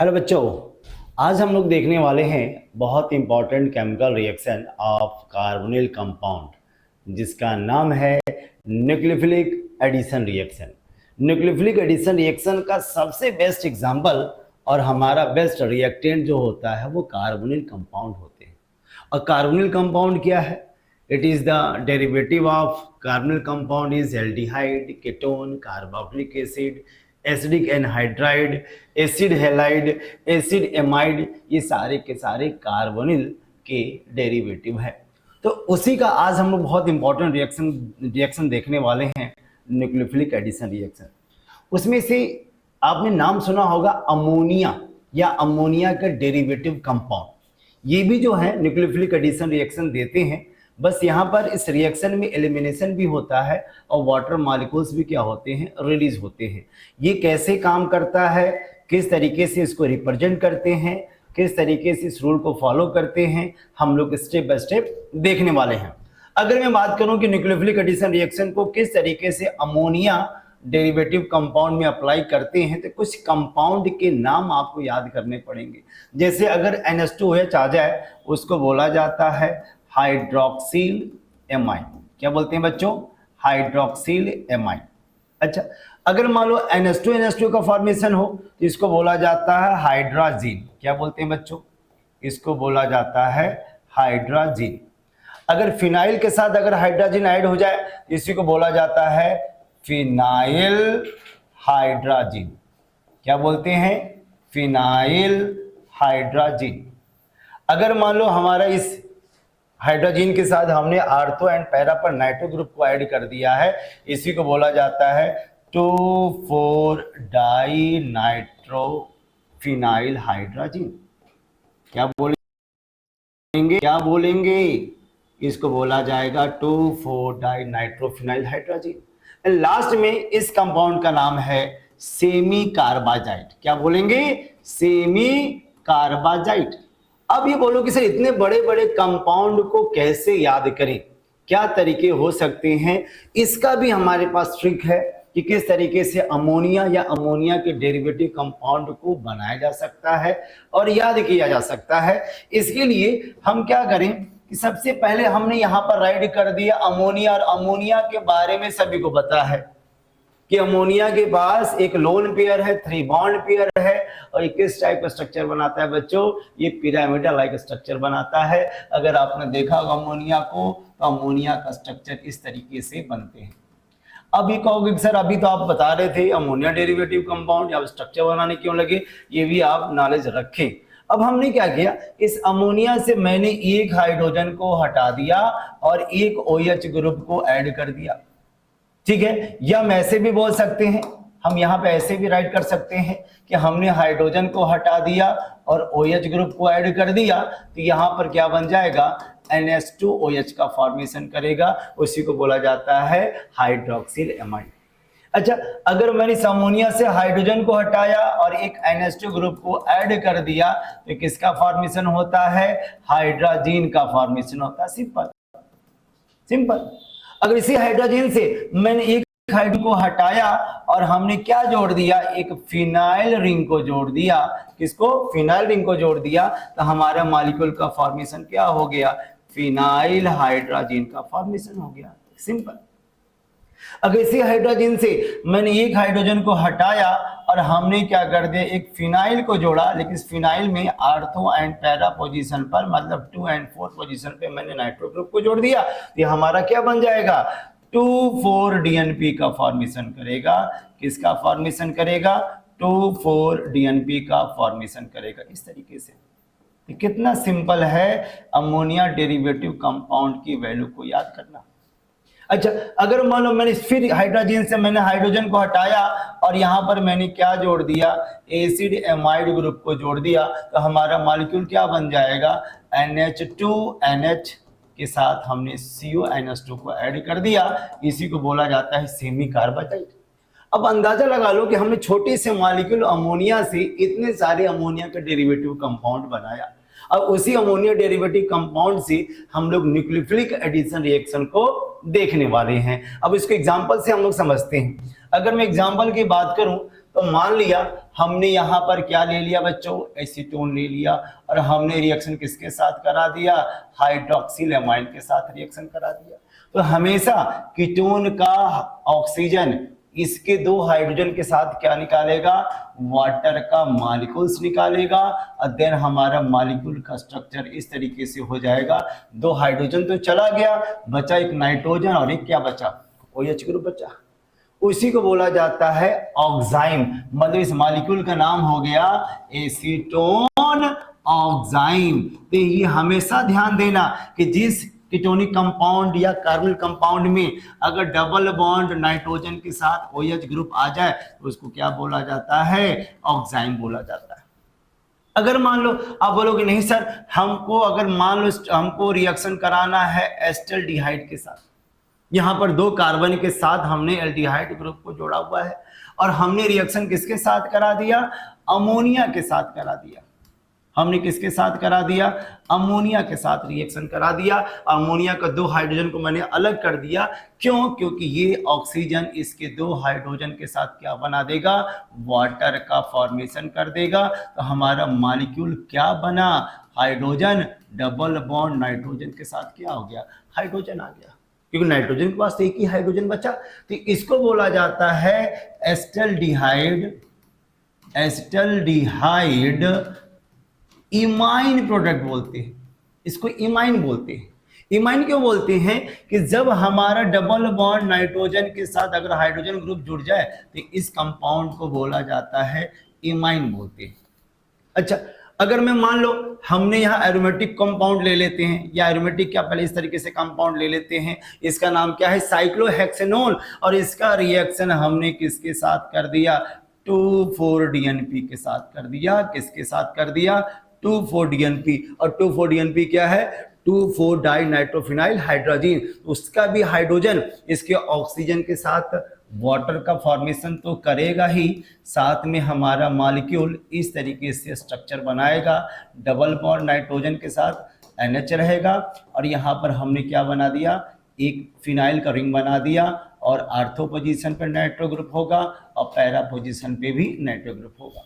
Hello बच्चों, आज हम लोग देखने वाले हैं बहुत important chemical reaction of carbonyl compound जिसका नाम है nucleophilic addition reaction. Nucleophilic addition reaction का सबसे बेस्ट एग्जांपल और हमारा बेस्ट रिएक्टेंट जो होता है वो कार्बोनिल कंपाउंड होते हैं। और कार्बोनिल कंपाउंड क्या है? It is the derivative of carbonyl compound is aldehyde, ketone, carboxylic acid, acidic anhydride, acid halide, acid amide, ये सारे के सारे कार्बोनिल के डेरिवेटिव है। तो उसी का आज हम लोग बहुत इंपॉर्टेंट रिएक्शन देखने वाले हैं, न्यूक्लियोफिलिक एडिशन रिएक्शन। उसमें से आपने नाम सुना होगा अमोनिया या अमोनिया का डेरिवेटिव कंपाउंड। ये भी जो है न्यूक्लियोफिलिक एडिशन रिएक्शन देते हैं। बस यहाँ पर इस रिएक्शन में एलिमिनेशन भी होता है और वाटर मॉलिक्यूल्स भी क्या होते हैं, रिलीज होते हैं। ये कैसे काम करता है, किस तरीके से इसको रिप्रेजेंट करते हैं, किस तरीके से इस रूल को फॉलो करते हैं, हम लोग स्टेप बाय स्टेप देखने वाले हैं। अगर मैं बात करूं कि न्यूक्लियोफिलिक एडिशन रिएक्शन को किस तरीके से अमोनिया डेरिवेटिव कंपाउंड में अप्लाई करते हैं, तो कुछ कंपाउंड के नाम आपको याद करने पड़ेंगे। जैसे अगर NH2OH आ जाए, उसको बोला जाता है हाइड्रोक्सिल एमाइन। क्या बोलते हैं बच्चों? Hydroxyl amine. अच्छा, अगर मान लो NH2NH2 का फॉर्मेशन हो तो इसको बोला जाता है हाइड्राजीन। क्या बोलते हैं बच्चों? इसको बोला जाता है हाइड्राजीन। अगर फिनाइल के साथ अगर हाइड्रोजन ऐड हो जाए तो इसी को बोला जाता है फिनाइल हाइड्राजीन। क्या बोलते हैं? Phenyl hydrazine. अगर मान लो हमारा इस हाइड्रोजन के साथ हमने आर्थो एंड पैरा पर नाइट्रो ग्रुप को ऐड कर दिया है, इसी को बोला जाता है 2,4-डाई नाइट्रो फिनाइल हाइड्रोजन। क्या बोलेंगे? क्या बोलेंगे? इसको बोला जाएगा 2,4-डाई नाइट्रो फिनाइल हाइड्रोजन। लास्ट में इस कंपाउंड का नाम है सेमी कार्बाजाइट। क्या बोलेंगे? सेमी कार्बाजाइट। अब ये बोलो कि सर इतने बड़े बड़े कंपाउंड को कैसे याद करें, क्या तरीके हो सकते हैं? इसका भी हमारे पास ट्रिक है कि किस तरीके से अमोनिया या अमोनिया के डेरिवेटिव कंपाउंड को बनाया जा सकता है और याद किया जा सकता है। इसके लिए हम क्या करें कि सबसे पहले हमने यहाँ पर राइट कर दिया अमोनिया, और अमोनिया के बारे में सभी को पता है कि अमोनिया के पास एक लोन पेयर है, 3 बॉन्ड पेयर है, और किस टाइप का स्ट्रक्चर बनाता है बच्चों? ये पिरामिडल लाइक स्ट्रक्चर बनाता है। अगर आपने देखा होगा अमोनिया को, तो अमोनिया का स्ट्रक्चर इस तरीके से बनते हैं। अभी कहोगे सर अभी तो आप बता रहे थे अमोनिया डेरिवेटिव कंपाउंड, या स्ट्रक्चर बनाने क्यों लगे? ये भी आप नॉलेज रखें। अब हमने क्या किया, इस अमोनिया से मैंने एक हाइड्रोजन को हटा दिया और एक OH ग्रुप को ऐड कर दिया। ठीक है, या हम ऐसे भी बोल सकते हैं, हम यहाँ पे ऐसे भी राइट कर सकते हैं कि हमने हाइड्रोजन को हटा दिया और OH ग्रुप को ऐड कर दिया, तो यहाँ पर क्या बन जाएगा? NH2OH का फॉर्मेशन करेगा, उसी को बोला जाता है हाइड्रोक्सिल एमाइड। अच्छा, अगर मैंने इस अमोनिया से हाइड्रोजन को हटाया और एक NH2 ग्रुप को ऐड कर दिया, तो किसका फॉर्मेशन होता है? हाइड्रोजीन का फॉर्मेशन होता है। Simple simple. अगर इसी हाइड्रोजन से मैंने एक हाइड्रोजन को हटाया और हमने क्या जोड़ दिया? एक फिनाइल रिंग को जोड़ दिया। किसको? फिनाइल रिंग को जोड़ दिया, तो हमारा मॉलिक्यूल का फॉर्मेशन क्या हो गया? फिनाइल हाइड्रोजन का फॉर्मेशन हो गया। सिंपल। अगर इसी हाइड्रोजन से मैंने एक हाइड्रोजन को हटाया और हमने क्या कर दिया? एक फिनाइल को जोड़ा, लेकिन इस फिनाइल में आर्थो एंड पैरा पोजीशन पर, मतलब 2 और 4 पोजीशन पे मैंने नाइट्रो ग्रुप को जोड़ दिया, तो हमारा क्या बन जाएगा? 2,4-DNP का फॉर्मेशन करेगा। किसका फॉर्मेशन करेगा? 2,4-DNP का फॉर्मेशन करेगा। इस तरीके से तो कितना सिंपल है अमोनिया डेरिवेटिव कंपाउंड की वैल्यू को याद करना। अच्छा, अगर मान लो मैंने फिर हाइड्रोजन से मैंने हाइड्रोजन को हटाया और यहाँ पर मैंने क्या जोड़ दिया? एसिड एमाइड ग्रुप को जोड़ दिया, तो हमारा मॉलिक्यूल क्या बन जाएगा? NH2NH के साथ हमने CONH2 को ऐड कर दिया, इसी को बोला जाता है सेमी कार्बाजाइट। अब अंदाजा लगा लो कि हमने छोटे से मॉलिक्यूल अमोनिया से इतने सारे अमोनिया का डेरिवेटिव कंपाउंड बनाया। अब उसी अमोनिया डेरिवेटिव कंपाउंड से हम लोग न्यूक्लियोफिलिक एडिशन रिएक्शन को देखने वाले हैं। अब इसको एग्जांपल से हम लोग समझते हैं। अगर मैं एग्जांपल की बात करूं तो मान लिया हमने यहाँ पर क्या ले लिया बच्चों, एसीटोन ले लिया, और हमने रिएक्शन किसके साथ करा दिया, हाइड्रोक्सिल एमाइन के साथ रिएक्शन करा दिया। तो हमेशा कीटोन का ऑक्सीजन इसके दो हाइड्रोजन के साथ क्या निकालेगा, वाटर का मॉलिक्यूल्स निकालेगा, और देन हमारा मॉलिक्यूल का स्ट्रक्चर इस तरीके से हो जाएगा। दो हाइड्रोजन तो चला गया, बचा एक नाइट्रोजन और एक क्या बचा, OH ग्रुप बचा। उसी को बोला जाता है ऑक्साइम, मतलब इस मॉलिक्यूल का नाम हो गया एसीटोन ऑक्साइम। तो ये हमेशा ध्यान देना कि जिस कीटोनिक कंपाउंड या कार्बोनिल कंपाउंड में अगर डबल बॉन्ड नाइट्रोजन के साथ OH ग्रुप आ जाए तो उसको क्या बोला जाता है, ऑक्साइम बोला जाता है। अगर मान लो आप बोलोगे नहीं सर, हमको अगर मान लो हमको रिएक्शन कराना है एस्टल्डिहाइड के साथ, यहाँ पर दो कार्बन के साथ हमने एल्डिहाइड ग्रुप को जोड़ा हुआ है, और हमने रिएक्शन किसके साथ करा दिया, अमोनिया के साथ करा दिया। हमने किसके साथ करा दिया, अमोनिया के साथ रिएक्शन करा दिया। अमोनिया का दो हाइड्रोजन को मैंने अलग कर दिया, क्यों, क्योंकि ये ऑक्सीजन इसके दो हाइड्रोजन के साथ क्या बना देगा, वाटर का फॉर्मेशन कर देगा। तो हमारा मॉलिक्यूल क्या बना, हाइड्रोजन डबल बॉन्ड नाइट्रोजन के साथ क्या हो गया, हाइड्रोजन आ गया, क्योंकि नाइट्रोजन के पास एक ही हाइड्रोजन बचा। तो इसको बोला जाता है एस्टल्डिहाइड, एस्टल्डिहाइड इमाइन प्रोडक्ट बोलते हैं, इसको इमाइन बोलते हैं। इमाइन क्यों बोलते हैं कि जब हमारा डबल बॉन्ड नाइट्रोजन के साथ अगर हाइड्रोजन ग्रुप जुड़ जाए तो इस कंपाउंड को बोला जाता है इमाइन बोलते हैं। अच्छा, अगर मैं मान लो हमने यहाँ एरोमेटिक कंपाउंड ले लेते हैं, या एरोमेटिक क्या पहले इस तरीके से कंपाउंड ले लेते हैं, इसका नाम क्या है, साइक्लोहेक्सेनोल, और इसका रिएक्शन हमने किसके साथ कर दिया, 2,4-DNP के साथ कर दिया। किसके साथ कर दिया, 2,4-DNP, और 2,4-DNP क्या है, 2,4-डाइनाइट्रोफिनाइल हाइड्रोजन। उसका भी हाइड्रोजन इसके ऑक्सीजन के साथ वाटर का फॉर्मेशन तो करेगा ही, साथ में हमारा मॉलिक्यूल इस तरीके से स्ट्रक्चर बनाएगा, डबल बॉन्ड नाइट्रोजन के साथ NH रहेगा, और यहाँ पर हमने क्या बना दिया, एक फिनाइल का रिंग बना दिया, और आर्थो पोजीशन पर नाइट्रो ग्रुप होगा और पैरा पोजीशन पे भी नाइट्रो ग्रुप होगा।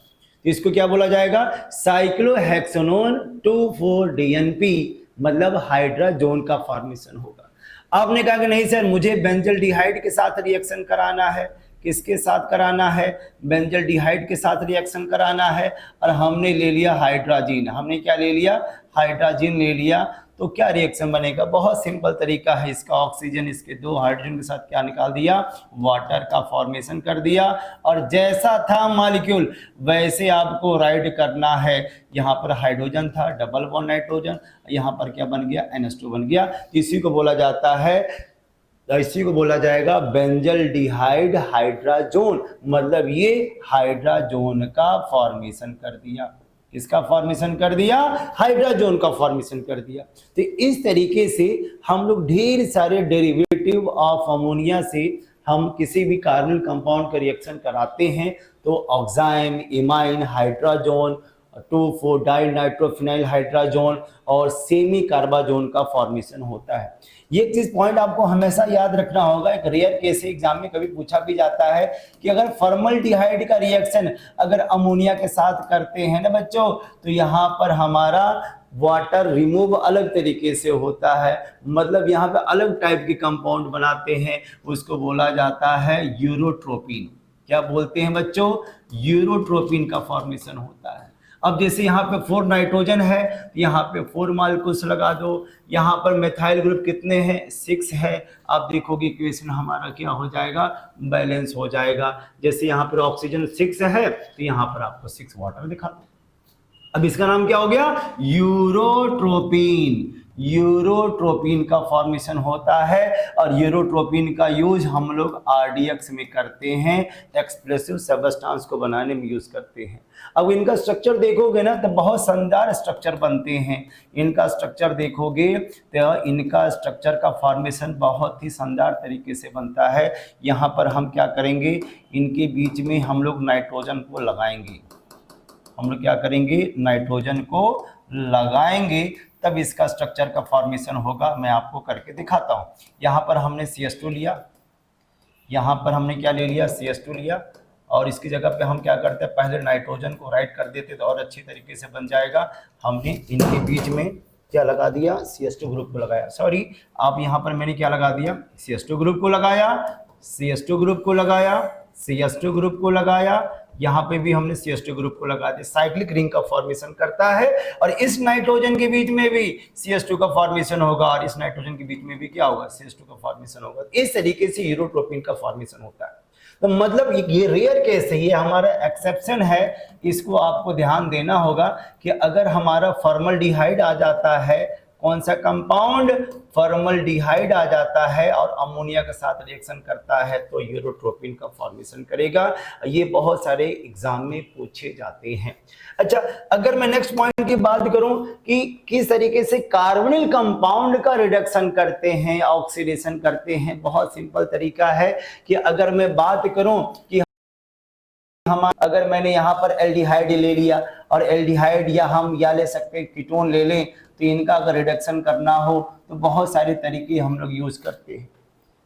तो इसको क्या बोला जाएगा, साइक्लोहेक्सेनोन 2,4-DNP, मतलब हाइड्रोजन का फॉर्मेशन होगा। आपने कहा कि नहीं सर, मुझे बेंजल्डिहाइड के साथ रिएक्शन कराना है, किसके साथ कराना है, बेंजल्डिहाइड के साथ रिएक्शन कराना है, और हमने ले लिया हाइड्रोजन। हमने क्या ले लिया, हाइड्रोजन ले लिया। तो क्या रिएक्शन बनेगा, बहुत सिंपल तरीका है इसका, ऑक्सीजन इसके दो हाइड्रोजन के साथ क्या निकाल दिया, वाटर का फॉर्मेशन कर दिया, और जैसा था मॉलिक्यूल वैसे आपको राइट करना है। यहाँ पर हाइड्रोजन था, डबल बॉन्ड नाइट्रोजन, यहाँ पर क्या बन गया, NH2 बन गया। इसी को बोला जाता है, इसी को बोला जाएगा बेंजल्डिहाइड हाइड्रोजन, मतलब ये हाइड्रोजन का फॉर्मेशन कर दिया। इसका फॉर्मेशन कर दिया, हाइड्रोजन का फॉर्मेशन कर दिया। तो इस तरीके से हम लोग ढेर सारे डेरिवेटिव ऑफ अमोनिया से हम किसी भी कार्बोनिल कंपाउंड का रिएक्शन कराते हैं तो ऑक्साइम, इमाइन, हाइड्रोजन, 2,4-डाइनाइट्रोफिनाइल हाइड्रोजन और सेमी कार्बाजोन का फॉर्मेशन होता है। ये चीज पॉइंट आपको हमेशा याद रखना होगा। एक रेयर केस एग्जाम में कभी पूछा भी जाता है कि अगर फॉर्मल्डिहाइड का रिएक्शन अगर अमोनिया के साथ करते हैं ना बच्चों, तो यहाँ पर हमारा वाटर रिमूव अलग तरीके से होता है, मतलब यहाँ पे अलग टाइप के कंपाउंड बनाते हैं, उसको बोला जाता है यूरोट्रोपिन। क्या बोलते हैं बच्चों, यूरोट्रोपिन का फॉर्मेशन होता है। अब जैसे यहाँ पे 4 नाइट्रोजन है, यहाँ पे 4 मॉलिक्यूल्स लगा दो, यहाँ पर मेथाइल ग्रुप कितने हैं, 6 है। आप देखोगे इक्वेशन हमारा क्या हो जाएगा, बैलेंस हो जाएगा। जैसे यहाँ पर ऑक्सीजन 6 है तो यहाँ पर आपको 6 वाटर दिखा दो। अब इसका नाम क्या हो गया, यूरोट्रोपिन। यूरोट्रोपिन का फॉर्मेशन होता है, और यूरोट्रोपिन का यूज हम लोग RDX में करते हैं, एक्सप्रेसिव सब्सटेंस को बनाने में यूज करते हैं। अब इनका स्ट्रक्चर देखोगे ना तो बहुत शानदार स्ट्रक्चर बनते हैं। इनका स्ट्रक्चर देखोगे तो इनका स्ट्रक्चर का फॉर्मेशन बहुत ही शानदार तरीके से बनता है। यहाँ पर हम क्या करेंगे, इनके बीच में हम लोग नाइट्रोजन को लगाएंगे। हम लोग क्या करेंगे, नाइट्रोजन को लगाएंगे, तब इसका स्ट्रक्चर का फॉर्मेशन होगा। मैं आपको करके दिखाता हूँ। यहाँ पर हमने CH2 लिया, यहाँ पर हमने क्या ले लिया, CH2 लिया, और इसकी जगह पे हम क्या करते हैं, पहले नाइट्रोजन को राइट कर देते तो और अच्छी तरीके से बन जाएगा। हमने इनके बीच में क्या लगा दिया, CH2 ग्रुप को लगाया। सॉरी, आप यहाँ पर मैंने क्या लगा दिया, CH2 ग्रुप को लगाया, CH2 ग्रुप को लगाया, CH2 ग्रुप को लगाया, यहाँ पे भी हमने CH2 ग्रुप को लगा दिया। साइक्लिक रिंग का फॉर्मेशन करता है और इस नाइट्रोजन के बीच में भी CH2 का फॉर्मेशन होगा और इस नाइट्रोजन के बीच में भी क्या होगा, CH2 का फॉर्मेशन होगा। इस तरीके से यूरोट्रोपिन का फॉर्मेशन होता है। तो मतलब ये रेयर केस है, ये हमारा एक्सेप्शन है। इसको आपको ध्यान देना होगा कि अगर हमारा फॉर्मल्डिहाइड आ जाता है, कौन सा कंपाउंड, फॉर्मल्डिहाइड आ जाता है और अमोनिया के साथ रिएक्शन करता है तो यूरोट्रोपिन का फॉर्मेशन करेगा। ये बहुत सारे एग्जाम में पूछे जाते हैं। अच्छा, अगर मैं नेक्स्ट पॉइंट की बात करूं कि किस तरीके से कार्बोनिल कंपाउंड का रिडक्शन करते हैं, ऑक्सीडेशन करते हैं, बहुत सिंपल तरीका है कि अगर मैं बात करूं कि अगर मैंने यहाँ पर एल्डिहाइड ले लिया और एल्डिहाइड या हम या ले सकते हैं कीटोन ले लें, तो इनका अगर रिडक्शन करना हो तो बहुत सारे तरीके हम लोग यूज करते हैं।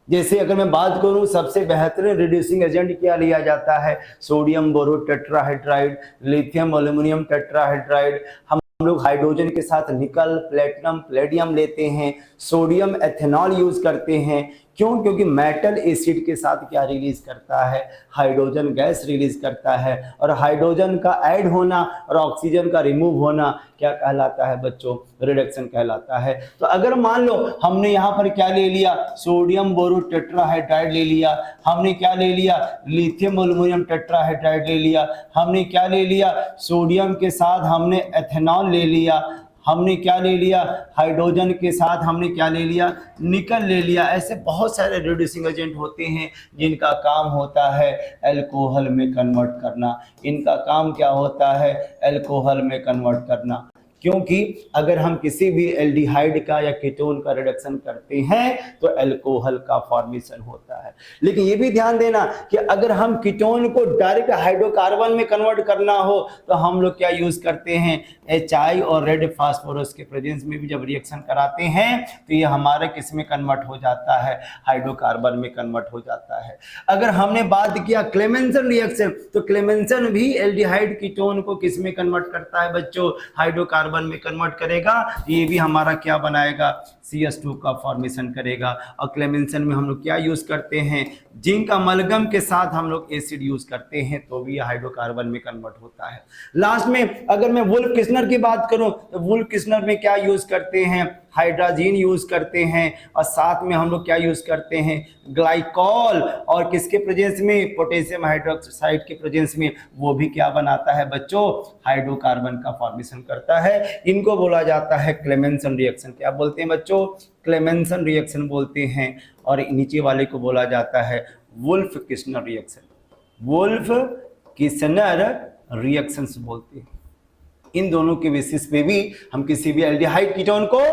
जैसे अगर मैं बात करूं, सबसे बेहतरीन रिड्यूसिंग एजेंट क्या लिया जाता है, सोडियम बोरो टेट्राहाइड्राइड, लिथियम एल्यूमिनियम टेट्राहाइड्राइड। हम लोग हाइड्रोजन के साथ निकल, प्लेटिनम, प्लेडियम लेते हैं, सोडियम एथेनॉल यूज करते हैं। क्यों? क्योंकि मेटल एसिड के साथ क्या रिलीज करता है, हाइड्रोजन गैस रिलीज करता है और हाइड्रोजन का ऐड होना और ऑक्सीजन का रिमूव होना क्या कहलाता है बच्चों, रिडक्शन कहलाता है। तो अगर मान लो हमने यहाँ पर क्या ले लिया, सोडियम बोरो टेट्राहाइड्राइड ले लिया, हमने क्या ले लिया, लिथियम एल्यूमिनियम टेट्राहाइड्राइड ले लिया, हमने क्या ले लिया, सोडियम के साथ हमने एथेनॉल ले लिया, हमने क्या ले लिया, हाइड्रोजन के साथ हमने क्या ले लिया, निकल ले लिया। ऐसे बहुत सारे रिड्यूसिंग एजेंट होते हैं जिनका काम होता है अल्कोहल में कन्वर्ट करना। इनका काम क्या होता है, अल्कोहल में कन्वर्ट करना। क्योंकि अगर हम किसी भी एल्डिहाइड का या कीटोन का रिडक्शन करते हैं तो अल्कोहल का फॉर्मेशन होता है। लेकिन ये भी ध्यान देना कि अगर हम कीटोन को डायरेक्ट हाइड्रोकार्बन में कन्वर्ट करना हो तो हम लोग क्या यूज करते हैं, HI और रेड फास्फोरस के प्रेजेंस में भी जब रिएक्शन कराते हैं तो ये हमारा किस में कन्वर्ट हो जाता है, हाइड्रोकार्बन में कन्वर्ट हो जाता है। अगर हमने बात किया क्लेमेंसन रिएक्शन, तो क्लेमेंसन भी एल्डिहाइड कीटोन को किस में कन्वर्ट करता है बच्चों, हाइड्रोकार्बन में कन्वर्ट करेगा। ये भी हमारा क्या बनाएगा, CH2 का फॉर्मेशन करेगा। और क्लेमेंसन में हम लोग क्या यूज करते हैं, जिंक अमलगम के साथ हम लोग एसिड यूज करते हैं तो भी हाइड्रोकार्बन में कन्वर्ट होता है। लास्ट में अगर मैं वुल्फ किस्नर की बात करूं तो वुल्फ किस्नर में क्या यूज करते हैं, हाइड्राजीन यूज करते हैं और साथ में हम लोग क्या यूज करते हैं, ग्लाइकॉल, और किसके प्रेजेंस में, पोटेशियम हाइड्रोक्साइड के प्रेजेंस में वो भी क्या बनाता है बच्चों, हाइड्रोकार्बन का फॉर्मेशन करता है। इनको बोला जाता है क्लेमेंसन रिएक्शन। क्या बोलते हैं बच्चों, क्लेमेंसन रिएक्शन बोलते हैं। और नीचे वाले को बोला जाता है Wolff Kishner reaction, Wolff Kishner reactions बोलते हैं। इन दोनों के बेसिस पे भी हम किसी भी एल्डिहाइड कीटोन को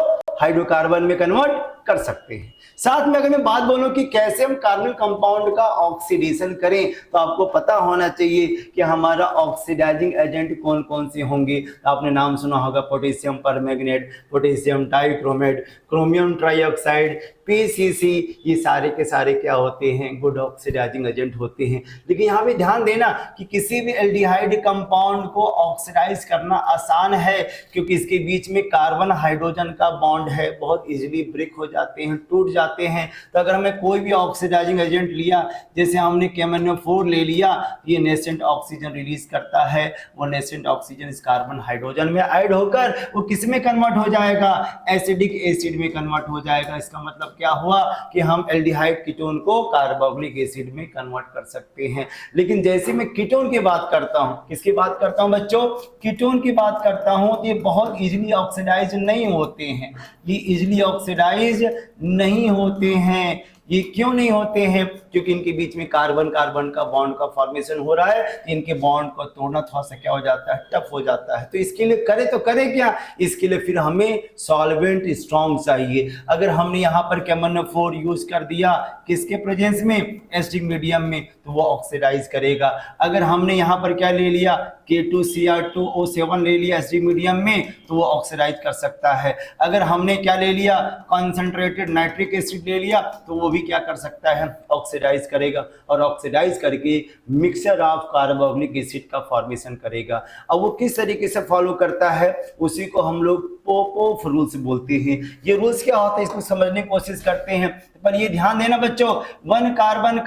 हाइड्रोकार्बन में कन्वर्ट कर सकते हैं। साथ में अगर मैं बात बोलूं कि कैसे हम कार्बोनिल कंपाउंड का ऑक्सीडेशन करें, तो आपको पता होना चाहिए कि हमारा ऑक्सीडाइजिंग एजेंट कौन कौन से होंगे। तो आपने नाम सुना होगा, potassium permanganate, potassium dichromate, chromium trioxide, PCC, ये सारे के सारे क्या होते हैं, गुड ऑक्सीडाइजिंग एजेंट होते हैं। लेकिन यहाँ पे ध्यान देना कि किसी भी एल्डिहाइड कंपाउंड को ऑक्सीडाइज करना आसान है, क्योंकि इसके बीच में कार्बन हाइड्रोजन का बॉन्ड है, बहुत इजीली ब्रेक हो जाते हैं, टूट जाते हैं। तो अगर हमें कोई भी ऑक्सीडाइजिंग एजेंट लिया, जैसे हमने KMnO4 ले लिया, ये नेसेंट ऑक्सीजन रिलीज करता है, वो नेसेंट ऑक्सीजन इस कार्बन हाइड्रोजन में ऐड होकर वो किस में कन्वर्ट हो जाएगा, एसिडिक एसिड में कन्वर्ट हो जाएगा। इसका मतलब क्या हुआ कि हम एल्डिहाइड कीटोन को कार्बोक्सिलिक एसिड में कन्वर्ट कर सकते हैं। लेकिन जैसे मैं कीटोन की बात करता हूं, किसकी बात करता हूं बच्चों, कीटोन की बात करता हूं, तो ये बहुत इजीली ऑक्सीडाइज नहीं होते हैं, ये इजीली ऑक्सीडाइज नहीं होते हैं। ये क्यों नहीं होते हैं, क्योंकि इनके बीच में कार्बन कार्बन का बॉन्ड का फॉर्मेशन हो रहा है, तो इनके बॉन्ड को तोड़ना थोड़ा सा क्या हो जाता है, टफ हो जाता है। तो इसके लिए करे तो करे क्या, इसके लिए फिर हमें सॉल्वेंट स्ट्रॉन्ग चाहिए। अगर हमने यहाँ पर KMnO4 यूज कर दिया किसके प्रेजेंस में, एसिडिक मीडियम में, तो वो ऑक्सीडाइज करेगा। अगर हमने यहाँ पर क्या ले लिया, K2Cr2O7 ले लिया एसिडिक मीडियम में, तो वो ऑक्सीडाइज कर सकता है। अगर हमने क्या ले लिया, कॉन्सेंट्रेटेड नाइट्रिक एसिड ले लिया, तो वो भी क्या कर सकता है, ऑक्सीडाइज करेगा और ऑक्सीडाइज करके मिक्सचर ऑफ कार्बोक्सिलिक एसिड का फॉर्मेशन करेगा। अब वो किस तरीके से फॉलो करता है उसी को हम लोग पोपोफ रूल्स बोलते हैं। ये रूल्स क्या होता है इसको समझने की कोशिश करते हैं, पर ये ध्यान देना बच्चों, वन कार्बन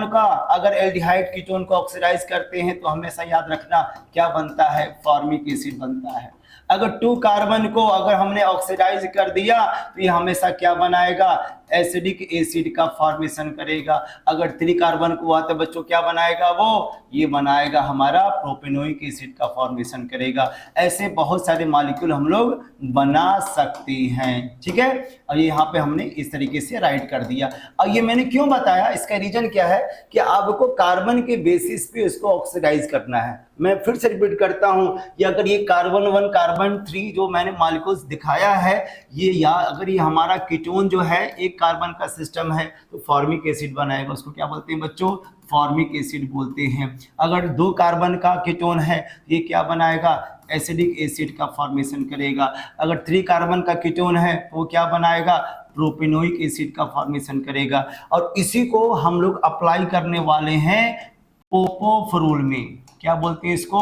का अगर एल्डिहाइड कीटोन को ऑक्सीडाइज करते हैं तो हमेशा याद रखना क्या बनता है, फॉर्मिक एसिड बनता है। अगर 2 कार्बन को अगर हमने ऑक्सीडाइज कर दिया तो ये हमेशा क्या बनाएगा, एसिडिक एसिड का फॉर्मेशन करेगा। अगर 3 कार्बन को हुआ तो बच्चों क्या बनाएगा, वो ये बनाएगा हमारा प्रोपेनोइक एसिड का फॉर्मेशन करेगा। ऐसे बहुत सारे मॉलिक्यूल हम लोग बना सकते हैं, ठीक है। और ये यहाँ पे हमने इस तरीके से राइट कर दिया। और ये मैंने क्यों बताया, इसका रीजन क्या है कि आपको कार्बन के बेसिस पे उसको ऑक्सीडाइज करना है। मैं फिर से रिपीट करता हूं, ये अगर ये कार्बन 1 कार्बन 3 जो मैंने मॉलिक्यूल्स दिखाया है, ये या अगर ये हमारा कीटोन जो है एक कार्बन का सिस्टम है तो फॉर्मिक एसिड बनाएगा, उसको क्या बोलते हैं बच्चों, फॉर्मिक एसिड बोलते हैं। अगर 2 कार्बन का कीटोन है ये क्या बनाएगा, एसिडिक एसिड का फॉर्मेशन करेगा। अगर 3 कार्बन का कीटोन है तो वो क्या बनाएगा, प्रोपेनोइक एसिड का फॉर्मेशन करेगा। और इसी को हम लोग अप्लाई करने वाले हैं पोपोफ रूल में। क्या बोलते हैं इसको,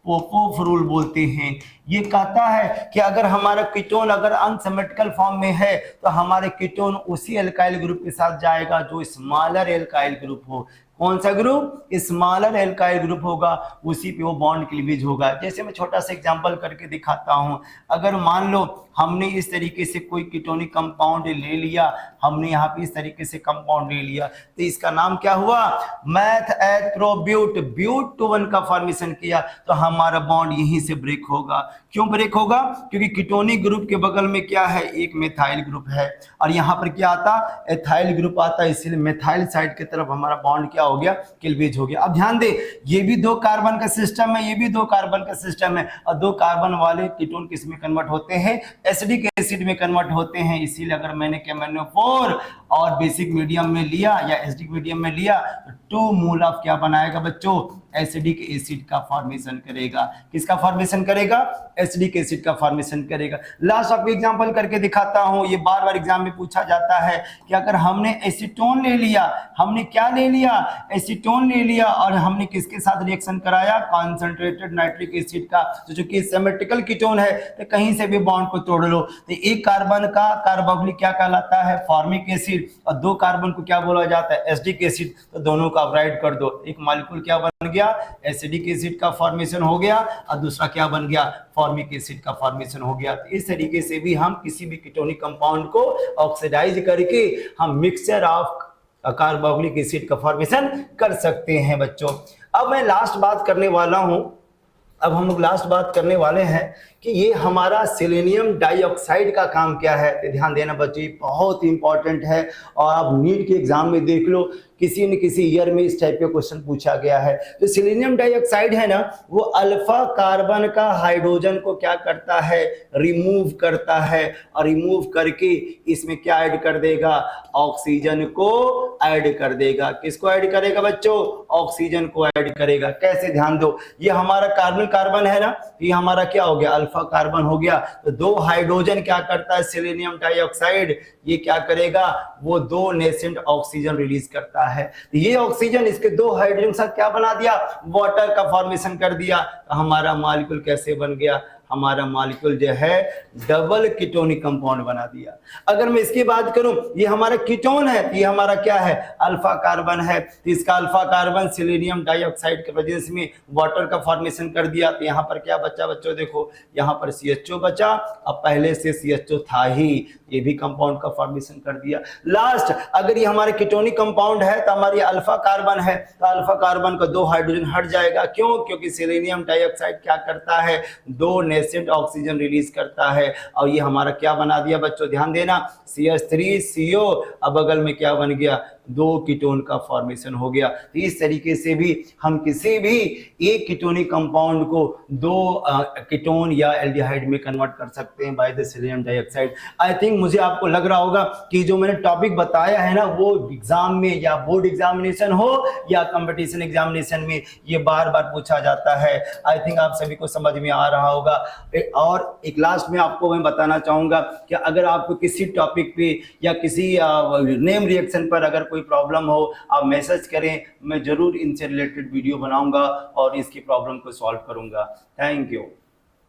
पोपोफ रूल बोलते हैं। ये कहता है कि अगर हमारा कीटोन अगर अनसिमेट्रिकल फॉर्म में है तो हमारे कीटोन उसी एल्काइल ग्रुप के साथ जाएगा जो स्मॉलर एल्काइल ग्रुप हो। कौन सा ग्रुप, स्मॉलर एल्काइल ग्रुप होगा, उसी पे वो बॉन्ड क्लीवेज होगा। जैसे मैं छोटा सा एग्जांपल करके दिखाता हूं, अगर मान लो हमने इस तरीके से कोई कीटोनिक कंपाउंड ले लिया, हमने यहाँ पे इस तरीके से कंपाउंड ले लिया तो इसका नाम क्या हुआ, मैथ एथ्रोब्यूट, ब्यूट टू 1 का फॉर्मेशन किया तो हमारा बॉन्ड यहीं से ब्रेक होगा। क्यों ब्रेक होगा, क्योंकि कीटोनिक ग्रुप के बगल में क्या है, एक मेथाइल ग्रुप है और यहाँ पर क्या आता, एथाइल ग्रुप आता है, इसीलिए मेथाइल साइड की तरफ हमारा बॉन्ड क्या हो गया, क्लीवेज हो गया। अब ध्यान दे, ये भी 2 कार्बन का सिस्टम है, ये भी 2 कार्बन का सिस्टम है और 2 कार्बन वाले कीटोन किस में कन्वर्ट होते हैं, एसिडिक एसिड में कन्वर्ट होते हैं। इसीलिए अगर मैंने KMnO4 और बेसिक मीडियम में लिया या एसिडिक मीडियम में लिया तो 2 मोल ऑफ क्या बनाएगा बच्चों, एसिडिक एसिड का फॉर्मेशन करेगा। किसका फॉर्मेशन करेगा, एसिडिक एसिड का फॉर्मेशन करेगा। लास्ट आपको एग्जांपल करके दिखाता हूं, ये बार बार एग्जाम में पूछा जाता है कि अगर हमने एसीटोन ले लिया, हमने क्या ले लिया, एसीटोन ले लिया और हमने किसके साथ रिएक्शन कराया, कॉन्सेंट्रेटेड नाइट्रिक एसिड का। तो चूंकि सिमेट्रिकल कीटोन है तो कहीं से भी बॉन्ड को तोड़ लो तो 1 कार्बन का कार्बोक्सिलिक क्या कहलाता है, फॉर्मिक एसिड, और 2 कार्बन को क्या बोला जाता है, एसिडिक एसिड। तो दोनों का राइट कर दो, एक मॉलिक्यूल क्या बन गया, एसिडिक एसिड का फॉर्मेशन हो गया और दूसरा क्या बन गया, फॉर्मिक एसिड का फॉर्मेशन हो गया। तो इस तरीके से भी हम किसी भी कीटोनिक कंपाउंड को ऑक्सीडाइज करके हम मिक्सचर ऑफ कार्बोक्सिलिक एसिड का फॉर्मेशन कर सकते हैं बच्चों। अब मैं लास्ट बात करने वाला हूं, अब हम लोग लास्ट बात करने वाले हैं कि ये हमारा सेलेनियम डाइऑक्साइड का काम क्या है। तो ध्यान देना बच्चों, बहुत इंपॉर्टेंट है और आप नीट के एग्जाम में देख लो किसी न किसी ईयर में इस टाइप का क्वेश्चन पूछा गया है। तो सेलेनियम डाइऑक्साइड है ना, वो अल्फा कार्बन का हाइड्रोजन को क्या करता है, रिमूव करता है और रिमूव करके इसमें क्या ऐड कर देगा, ऑक्सीजन को ऐड कर देगा। किसको ऐड करेगा बच्चों, ऑक्सीजन को ऐड करेगा। कैसे, ध्यान दो, ये हमारा कार्बन कार्बन है ना, ये हमारा क्या हो गया, अल्फा कार्बन हो गया। तो 2 हाइड्रोजन क्या करता है, सेलेनियम डाइऑक्साइड, ये क्या करेगा, वो 2 नेसेंट ऑक्सीजन रिलीज करता है। तो ये ऑक्सीजन इसके 2 हाइड्रोजन के साथ क्या बना दिया, वाटर का फॉर्मेशन कर दिया। तो हमारा मॉलिक्यूल कैसे बन गया, हमारा मॉलिक्यूल जो है डबल कीटोनिक कंपाउंड बना दिया। अगर मैं इसकी बात करूं, ये हमारा कीटोन है, ये हमारा क्या है, अल्फा कार्बन है। तो इसका अल्फा कार्बन सेलेनियम डाइऑक्साइड के वजह से वाटर का फॉर्मेशन कर दिया। तो यहाँ पर क्या बचा बच्चों, देखो यहाँ पर CHO बचा, अब पहले से CHO था ही, ये भी कंपाउंड का फॉर्मेशन कर दिया। लास्ट, अगर ये हमारे कीटोनिक कंपाउंड है तो हमारी अल्फा कार्बन है, तो अल्फा कार्बन का 2 हाइड्रोजन हट जाएगा। क्यों, क्योंकि सेलेनियम डाइऑक्साइड क्या करता है, 2 नेसेंट ऑक्सीजन रिलीज करता है और ये हमारा क्या बना दिया बच्चों, ध्यान देना, CH3CO, अब बगल में क्या बन गया, दो कीटोन का फॉर्मेशन हो गया। तो इस तरीके से भी हम किसी भी एक कीटोनिक कंपाउंड को दो कीटोन या एल्डिहाइड में कन्वर्ट कर सकते हैं by the selenium dioxide. I think मुझे आपको लग रहा होगा कि जो मैंने टॉपिक बताया है ना, वो एग्जाम में या बोर्ड एग्जामिनेशन हो या कंपटीशन एग्जामिनेशन में ये बार बार पूछा जाता है। आई थिंक आप सभी को समझ में आ रहा होगा। और एक लास्ट में आपको मैं बताना चाहूंगा कि अगर आपको किसी टॉपिक पे या किसी नेम रिएक्शन पर अगर कोई प्रॉब्लम हो, आप मैसेज करें, मैं जरूर इनसे रिलेटेड वीडियो बनाऊंगा और इसकी प्रॉब्लम को सॉल्व करूंगा। Thank you.